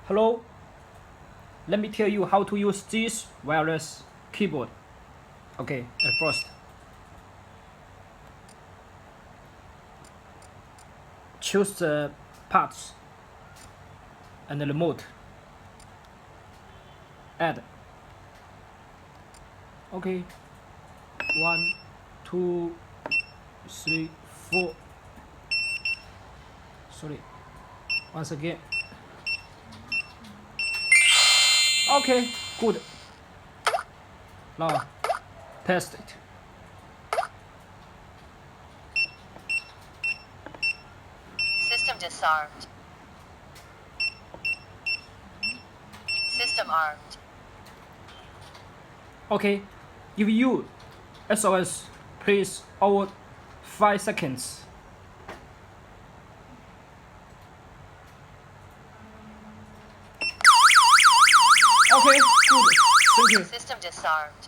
Hello, let me tell you how to use this wireless keyboard. Okay, at first, choose the parts and the remote. Add. Okay, 1, 2, 3, 4. Sorry, once again. Okay, good. Now, test it. System disarmed. System armed. Okay, if you SOS, please over 5 seconds. Okay, good. Thank you. System disarmed.